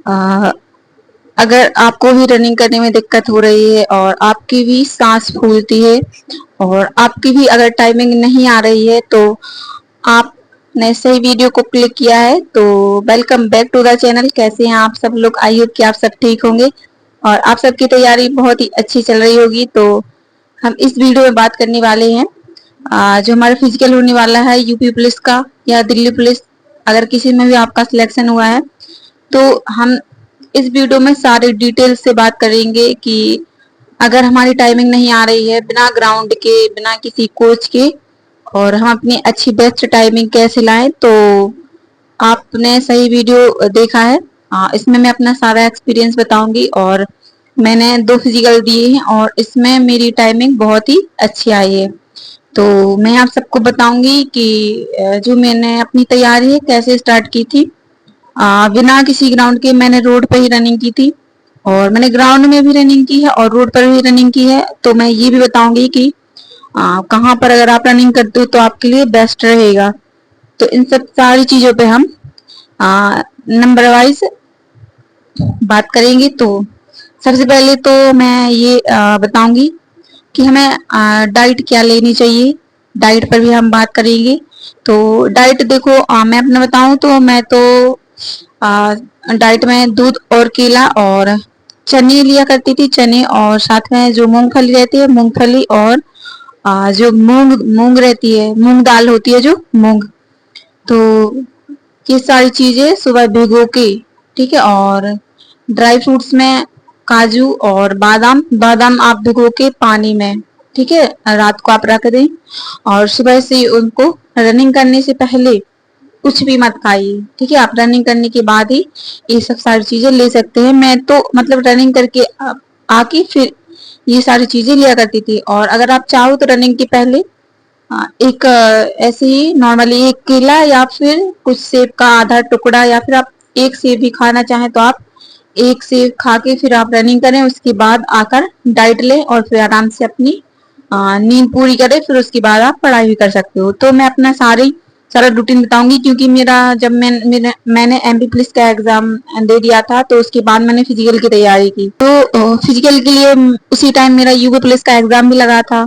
अ, अगर आपको भी रनिंग करने में दिक्कत हो रही है और आपकी भी सांस फूलती है और आपकी भी अगर टाइमिंग नहीं आ रही है तो आपने सही वीडियो को क्लिक किया है। तो welcome back to the channel. कैसे हैं आप सब लोग? आई होप कि आप सब ठीक होंगे और आप सबकी तैयारी बहुत ही अच्छी चल रही होगी। तो हम इस वीडियो में बात करने वाले हैं जो हमारा फिजिकल होने वाला है यूपी पुलिस का या दिल्ली पुलिस, अगर किसी में भी आपका सिलेक्शन हुआ है तो हम इस वीडियो में सारे डिटेल से बात करेंगे कि अगर हमारी टाइमिंग नहीं आ रही है बिना ग्राउंड के, बिना किसी कोच के, और हम अपनी अच्छी बेस्ट टाइमिंग कैसे लाएं। तो आपने सही वीडियो देखा है। इसमें मैं अपना सारा एक्सपीरियंस बताऊंगी और मैंने 2 फिजिकल दिए हैं और इसमें मेरी टाइमिंग बहुत ही अच्छी आई है। तो मैं आप सबको बताऊंगी कि जो मैंने अपनी तैयारी है कैसे स्टार्ट की थी। बिना किसी ग्राउंड के मैंने रोड पे ही रनिंग की थी और मैंने ग्राउंड में भी रनिंग की है और रोड पर भी रनिंग की है। तो मैं ये भी बताऊंगी कि कहाँ पर अगर आप रनिंग करते हो तो आपके लिए बेस्ट रहेगा। तो इन सब सारी चीजों पे हम नंबर वाइज बात करेंगे। तो सबसे पहले तो मैं ये बताऊंगी कि हमें डाइट क्या लेनी चाहिए। डाइट पर भी हम बात करेंगे। तो डाइट देखो, मैं अपना बताऊं तो मैं तो डाइट में दूध और केला और चने लिया करती थी। चने और साथ में जो मूंगफली रहती है, मूंगफली और जो मूंग मूंग रहती है, मूंग दाल होती है जो मूंग। तो ये सारी चीजें सुबह भिगो के, ठीक है। और ड्राई फ्रूट्स में काजू और बादाम, बादाम आप भिगो के पानी में, ठीक है, रात को आप रख दें और सुबह से उनको रनिंग करने से पहले कुछ भी मत खाइए, ठीक है। आप रनिंग करने के बाद ही ये सब सारी चीजें ले सकते हैं। मैं तो मतलब रनिंग करके आके फिर ये सारी चीजें लिया करती थी। और अगर आप चाहो तो रनिंग के पहले एक ऐसे ही नॉर्मली एक केला या फिर कुछ सेब का आधा टुकड़ा, या फिर आप एक सेब भी खाना चाहें तो आप एक सेब खा के फिर आप रनिंग करें। उसके बाद आकर डाइट लें और फिर आराम से अपनी नींद पूरी करें। फिर उसके बाद आप पढ़ाई भी कर सकते हो। तो मैं अपना सारा रूटीन बताऊंगी क्योंकि मेरा जब मैंने एमपी पुलिस का एग्जाम दे दिया था तो उसके बाद मैंने फिजिकल की तैयारी की। तो फिजिकल के लिए उसी टाइम मेरा यूपी पुलिस का एग्जाम भी लगा था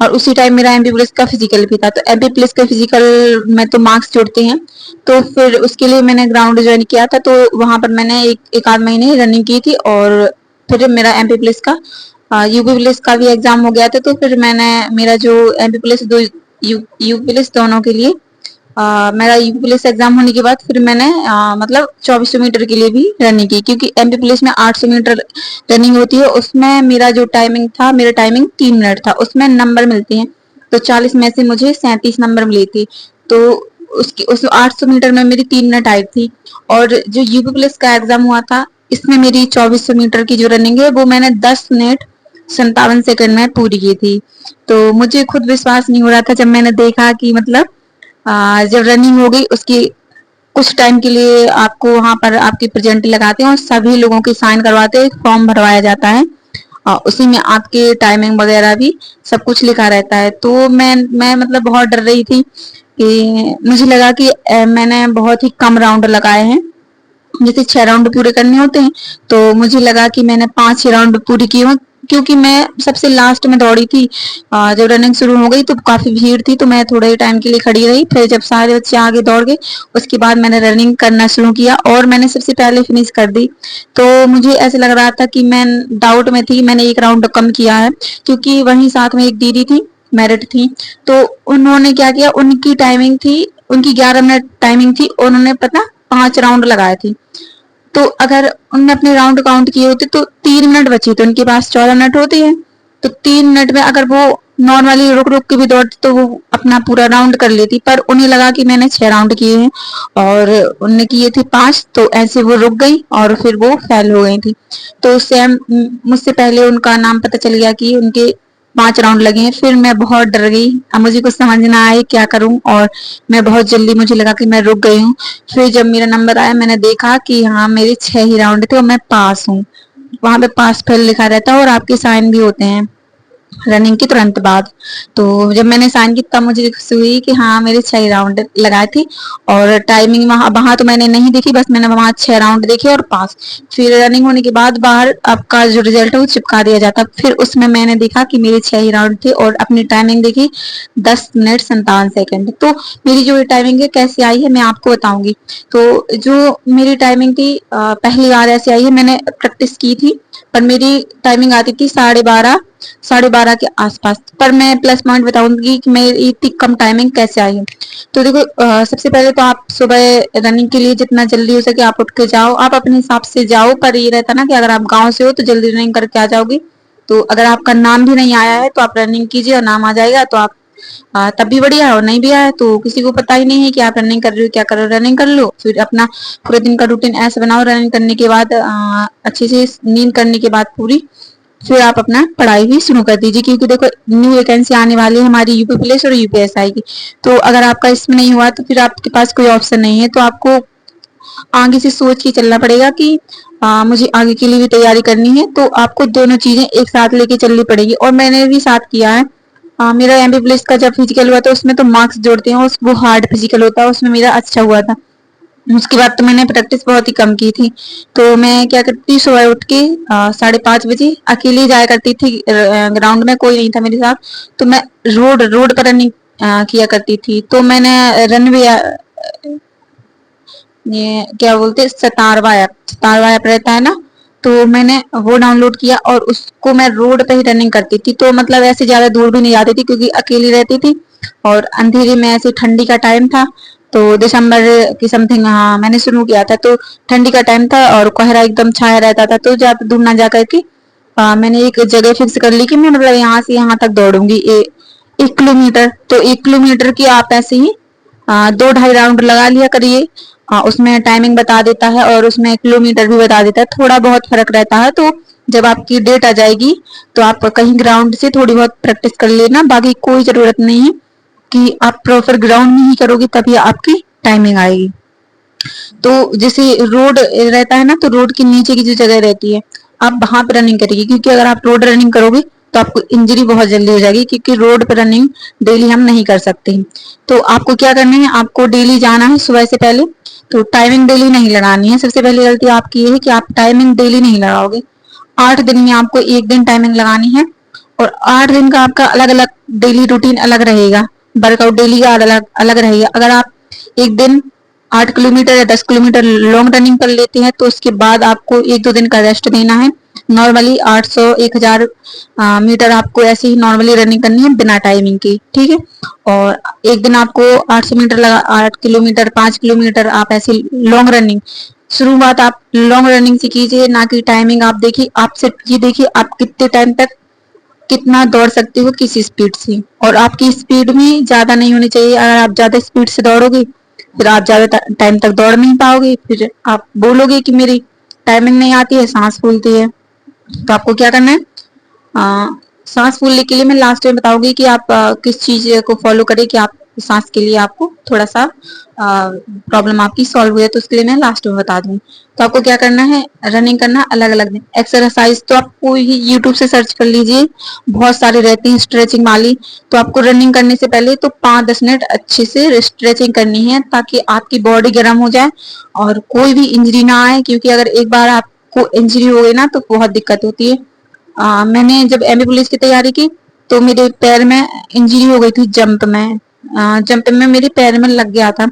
और उसी टाइम मेरा एमपी पुलिस का फिजिकल भी था। तो एमपी पुलिस का फिजिकल में तो मार्क्स जुड़ते हैं। तो फिर उसके लिए मैंने ग्राउंड ज्वाइन किया था। तो वहां पर मैंने एक आध महीने रनिंग की थी और फिर मेरा एमपी पुलिस का यूपी पुलिस का भी एग्जाम हो गया था। तो फिर मैंने मेरा जो एमपी पुलिस दो यूपी पुलिस दोनों के लिए मेरा यूपी पुलिस एग्जाम होने के बाद फिर मैंने मतलब 2400 मीटर के लिए भी रनिंग की क्योंकि एमपी पुलिस में 800 मीटर रनिंग होती है। उसमें मेरा जो टाइमिंग था, मेरा टाइमिंग 3 मिनट था। उसमें नंबर मिलते हैं तो 40 में से मुझे 37 नंबर मिली थी। तो उसकी उस 800 मीटर में मेरी 3 मिनट आई थी। और जो यूपी पुलिस का एग्जाम हुआ था इसमें मेरी 2400 मीटर की जो रनिंग है वो मैंने 10 मिनट 57 सेकंड में पूरी की थी। तो मुझे खुद विश्वास नहीं हो रहा था जब मैंने देखा कि मतलब जब रनिंग हो गई उसकी कुछ टाइम के लिए आपको वहां पर आपकी प्रेजेंट लगाते हैं और सभी लोगों की साइन करवाते हैं, एक फॉर्म भरवाया जाता है और उसी में आपके टाइमिंग वगैरह भी सब कुछ लिखा रहता है। तो मैं मतलब बहुत डर रही थी कि मुझे लगा कि मैंने बहुत ही कम राउंड लगाए हैं। जैसे 6 राउंड पूरे करने होते हैं तो मुझे लगा कि मैंने 5 6 राउंड पूरी की हूँ क्योंकि मैं सबसे लास्ट में दौड़ी थी। जब रनिंग शुरू हो गई तो काफी भीड़ थी तो मैं थोड़े टाइम के लिए खड़ी रही। फिर जब सारे बच्चे आगे दौड़ गए उसके बाद मैंने रनिंग करना शुरू किया और मैंने सबसे पहले फिनिश कर दी। तो मुझे ऐसे लग रहा था कि मैं डाउट में थी, मैंने एक राउंड कम किया है क्योंकि वहीं साथ में एक दीदी थी, मेरिट थी। तो उन्होंने क्या किया, उनकी टाइमिंग थी, उनकी 11 मिनट टाइमिंग थी, उन्होंने पता 5 राउंड लगाए थे। तो अगर उनने अपने राउंड काउंट किए होते तो 3 मिनट बचे थे, उनके पास 14 मिनट होती है। तो 3 मिनट में अगर वो नॉर्मली रुक रुक के भी दौड़ती तो वो अपना पूरा राउंड कर लेती, पर उन्हें लगा कि मैंने 6 राउंड किए हैं और उनने किए थे 5, तो ऐसे वो रुक गई और फिर वो फेल हो गई थी। तो उससे मुझसे पहले उनका नाम पता चल गया कि उनके 5 राउंड लगे हैं। फिर मैं बहुत डर गई, अब मुझे कुछ समझ ना आए क्या करूं और मैं बहुत जल्दी, मुझे लगा कि मैं रुक गई हूँ। फिर जब मेरा नंबर आया मैंने देखा कि हाँ मेरे 6 ही राउंड थे और मैं पास हूँ। वहां पे पास फेल लिखा रहता है और आपके साइन भी होते हैं। रनिंग के तुरंत बाद। तो जब मैंने साइन किया तब मुझे खुशी हुई कि हाँ मेरे 6 राउंड लगाए थे। और टाइमिंग वहाँ वहाँ तो मैंने नहीं देखी, बस मैंने वहाँ 6 राउंड देखे और पास। फिर रनिंग होने के बाद बाहर आपका जो रिजल्ट है वो चिपका दिया जाता। फिर उसमें मैंने देखा कि मेरे 6 ही राउंड थे और अपनी टाइमिंग देखी 10 मिनट 57 सेकंड। तो मेरी जो टाइमिंग है कैसे आई है मैं आपको बताऊंगी। तो जो मेरी टाइमिंग थी पहली बार ऐसे आई है, मैंने प्रैक्टिस की थी पर मेरी टाइमिंग आती थी 12:30 के आसपास। पर मैं प्लस पॉइंट बताऊंगी कि मेरी इतनी कम टाइमिंग कैसे आई है। तो देखो सबसे पहले तो आप सुबह रनिंग के लिए जितना जल्दी हो सके आप उठ के जाओ, आप अपने हिसाब से जाओ। पर ये रहता ना कि अगर आप गांव से हो तो जल्दी रनिंग करके आ जाओगे। तो अगर आपका नाम भी नहीं आया है तो आप रनिंग कीजिए और नाम आ जाएगा तो आप तब भी बढ़िया है और नहीं भी आया तो किसी को पता ही नहीं है कि आप रनिंग कर रहे हो, क्या कर रहे हो। रनिंग कर लो, फिर अपना पूरे दिन का रूटीन ऐसे बनाओ। रनिंग करने के बाद अच्छे से नींद करने के बाद पूरी फिर आप अपना पढ़ाई भी शुरू कर दीजिए, क्योंकि देखो न्यू वैकेंसी आने वाली है हमारी यूपी पुलिस और यूपीएसआई की। तो अगर आपका इसमें नहीं हुआ तो फिर आपके पास कोई ऑप्शन नहीं है। तो आपको आगे से सोच के चलना पड़ेगा कि मुझे आगे के लिए भी तैयारी करनी है। तो आपको दोनों चीजें एक साथ लेके चलनी पड़ेगी और मैंने भी साथ किया है। मेरा एमबी पुलिस का जब फिजिकल हुआ था उसमें तो मार्क्स जोड़ते हैं, वो हार्ड फिजिकल होता है, उसमें मेरा अच्छा हुआ था। उसके बाद तो मैंने प्रैक्टिस बहुत ही कम की थी। तो मैं क्या करती सुबह उठ के 5:30 बजे अकेली जाया करती थी ग्राउंड में, कोई नहीं था मेरे साथ। तो मैं रोड रोड पर रनिंग किया करती थी। तो मैंने रनवे ये क्या बोलते सतारवा ऐप रहता है ना, तो मैंने वो डाउनलोड किया और उसको मैं रोड पे ही रनिंग करती थी। तो मतलब ऐसे ज्यादा दूर भी नहीं जाती थी क्योंकि अकेली रहती थी और अंधेरे में ऐसे ठंडी का टाइम था। तो दिसंबर की समथिंग हाँ मैंने शुरू किया था। तो ठंडी का टाइम था और कोहरा एकदम छाया रहता था। तो ज्यादा दूर ना जा करके मैंने एक जगह फिक्स कर ली कि मैं मतलब यहाँ से यहाँ तक दौड़ूंगी 1 किलोमीटर। तो 1 किलोमीटर की आप ऐसे ही 2-2.5 राउंड लगा लिया करिए। उसमें टाइमिंग बता देता है और उसमें किलोमीटर भी बता देता है, थोड़ा बहुत फर्क रहता है। तो जब आपकी डेट आ जाएगी तो आप कहीं ग्राउंड से थोड़ी बहुत प्रैक्टिस कर लेना, बाकी कोई जरूरत नहीं है कि आप प्रॉपर ग्राउंड में ही करोगे तभी आपकी टाइमिंग आएगी। तो जैसे रोड रहता है ना, तो रोड के नीचे की जो जगह रहती है आप वहां पर रनिंग करेगी, क्योंकि अगर आप रोड रनिंग करोगे तो आपको इंजरी बहुत जल्दी हो जाएगी, क्योंकि रोड पर रनिंग डेली हम नहीं कर सकते। तो आपको क्या करना है, आपको डेली जाना है सुबह से पहले। तो टाइमिंग डेली नहीं लगानी है। सबसे पहली गलती आपकी ये है कि आप टाइमिंग डेली नहीं लगाओगे। 8 दिन में आपको एक दिन टाइमिंग लगानी है और 8 दिन का आपका अलग अलग डेली रूटीन अलग रहेगा। वर्कआउट डेली का अलग अलग रहेगा। अगर आप एक दिन 8 किलोमीटर या 10 किलोमीटर लॉन्ग रनिंग कर लेते हैं तो उसके बाद आपको 1-2 दिन का रेस्ट देना है। नॉर्मली 800-1000 मीटर आपको ऐसे ही नॉर्मली रनिंग करनी है बिना टाइमिंग की, ठीक है। और एक दिन आपको 800 मीटर लगा 8 किलोमीटर 5 किलोमीटर आप ऐसे लॉन्ग रनिंग। शुरुआत आप लॉन्ग रनिंग से कीजिए, ना कि टाइमिंग आप देखिए। आप सिर्फ ये देखिए आप कितने टाइम तक कितना दौड़ सकते हो किस स्पीड से। और आपकी स्पीड भी ज्यादा नहीं होनी चाहिए। अगर आप ज्यादा स्पीड से दौड़ोगे फिर आप ज्यादा टाइम तक दौड़ नहीं पाओगे, फिर आप बोलोगे कि मेरी टाइमिंग नहीं आती है, सांस फूलती है। तो आपको क्या करना है, आ, सांस फूलने के लिए मैं लास्ट में बताऊंगी कि आप किस चीज को फॉलो करें कि आप सांस के लिए आपको थोड़ा सा प्रॉब्लम आपकी सॉल्व हुई है, तो उसके लिए मैं लास्ट में बता दूंगी। तो आपको क्या करना है, रनिंग करना अलग अलग दिन। एक्सरसाइज तो आप कोई ही यूट्यूब से सर्च कर लीजिए, बहुत सारे रहते हैं स्ट्रेचिंग वाली। तो आपको रनिंग करने से पहले तो 5-10 मिनट अच्छे से स्ट्रेचिंग करनी है ताकि आपकी बॉडी गर्म हो जाए और कोई भी इंजरी ना आए, क्योंकि अगर एक बार आपको इंजरी हो गई ना तो बहुत दिक्कत होती है। मैंने जब एमबी पुलिस की तैयारी की तो मेरे पैर में इंजरी हो गई थी जंप में। जंप में मेरे पैर में लग गया था,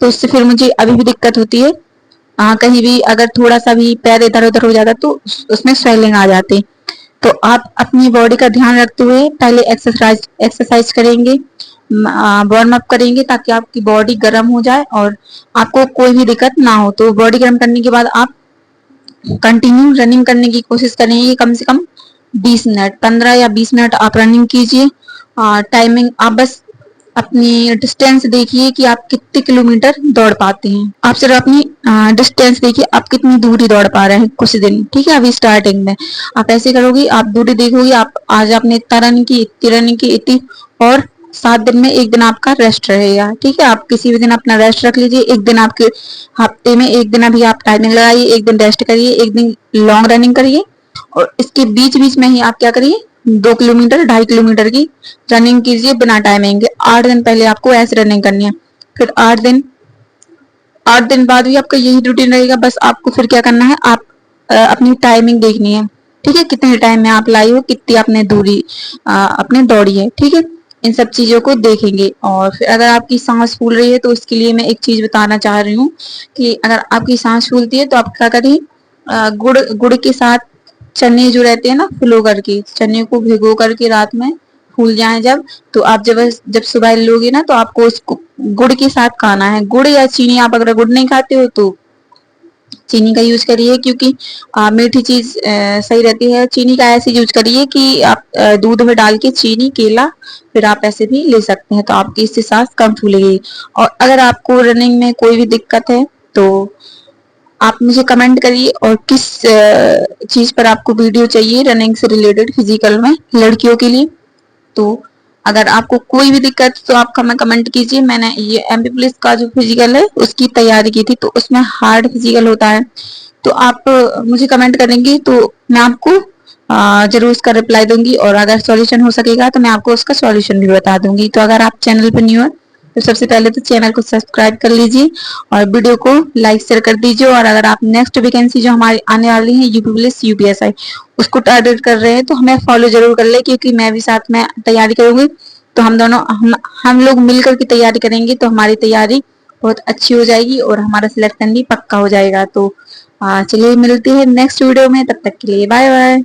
तो उससे फिर मुझे अभी भी दिक्कत होती है। कहीं भी अगर थोड़ा सा भी पैर इधर उधर हो जाता तो उसमें स्वेलिंग आ जाती। तो आप अपनी बॉडी का ध्यान रखते हुए पहले एक्सरसाइज एक्सरसाइज करेंगे, वार्म अप करेंगे ताकि आपकी बॉडी गर्म हो जाए और आपको कोई भी दिक्कत ना हो। तो बॉडी गर्म करने के बाद आप कंटिन्यू रनिंग करने की कोशिश करेंगे, कम से कम 20 मिनट 15 या 20 मिनट आप रनिंग कीजिए। टाइमिंग आप बस अपनी डिस्टेंस देखिए कि आप कितने किलोमीटर दौड़ पाते हैं। आप सिर्फ अपनी डिस्टेंस देखिए आप कितनी दूरी दौड़ पा रहे हैं कुछ दिन, ठीक है। अभी स्टार्टिंग में आप ऐसे करोगे, आप दूरी देखोगे, आप आज आपने इतना रनिंग की इतनी रनिंग की इतनी, और 7 दिन में एक दिन आपका रेस्ट रहेगा, ठीक है। आप किसी भी दिन अपना रेस्ट रख लीजिए। एक दिन आपके हफ्ते में एक दिन अभी आप टाइमिंग लगाइए, एक दिन रेस्ट करिए, एक दिन लॉन्ग रनिंग करिए और इसके बीच बीच में ही आप क्या करिए, 2 किलोमीटर 2.5 किलोमीटर की रनिंग कीजिए बिना टाइमिंग के। 8 दिन पहले आपको ऐसे रनिंग करनी है, फिर 8 दिन बाद भी आपका यही रूटीन रहेगा। बस आपको फिर क्या करना है, आप अपनी टाइमिंग देखनी है, ठीक है, कितने टाइम में आप लाई हो, कितनी आपने दूरी अपने दौड़ी है, ठीक है। इन सब चीजों को देखेंगे। और फिर अगर आपकी सांस फूल रही है तो उसके लिए मैं एक चीज बताना चाह रही हूँ कि अगर आपकी सांस फूलती है तो आप क्या करिए, गुड़ गुड़ के साथ चने जो रहते हैं ना, फुलो करके चने को भिगो करके रात में फूल जाए जब, तो आप जब जब सुबह लोगे ना तो आपको उसको गुड़ के साथ खाना है। गुड़ या चीनी, आप अगर गुड़ नहीं खाते हो तो चीनी का यूज करिए, क्योंकि मीठी चीज सही रहती है। चीनी का ऐसे यूज करिए कि आप दूध में डाल के चीनी केला फिर आप ऐसे भी ले सकते हैं, तो आपकी इससे सांस कम फूलेगी। और अगर आपको रनिंग में कोई भी दिक्कत है तो आप मुझे कमेंट करिए, और किस चीज पर आपको वीडियो चाहिए रनिंग से रिलेटेड फिजिकल में लड़कियों के लिए। तो अगर आपको कोई भी दिक्कत तो आप हमें कमेंट कीजिए। मैंने ये एमपी पुलिस का जो फिजिकल है उसकी तैयारी की थी, तो उसमें हार्ड फिजिकल होता है, तो आप मुझे कमेंट करेंगे तो मैं आपको जरूर उसका रिप्लाई दूंगी, और अगर सॉल्यूशन हो सकेगा तो मैं आपको उसका सॉल्यूशन भी बता दूंगी। तो अगर आप चैनल पर न्यू है तो सबसे पहले तो चैनल को सब्सक्राइब कर लीजिए और वीडियो को लाइक शेयर कर दीजिए। और अगर आप नेक्स्ट वैकेंसी जो हमारी आने वाली है यूपी पुलिस यूपीएसआई उसको टारगेट कर रहे हैं तो हमें फॉलो जरूर कर ले, क्योंकि मैं भी साथ में तैयारी करूंगी। तो हम दोनों हम लोग मिलकर के तैयारी करेंगे तो हमारी तैयारी बहुत अच्छी हो जाएगी और हमारा सिलेक्शन भी पक्का हो जाएगा। तो चलिए मिलते हैं नेक्स्ट वीडियो में, तब तक के लिए बाय बाय।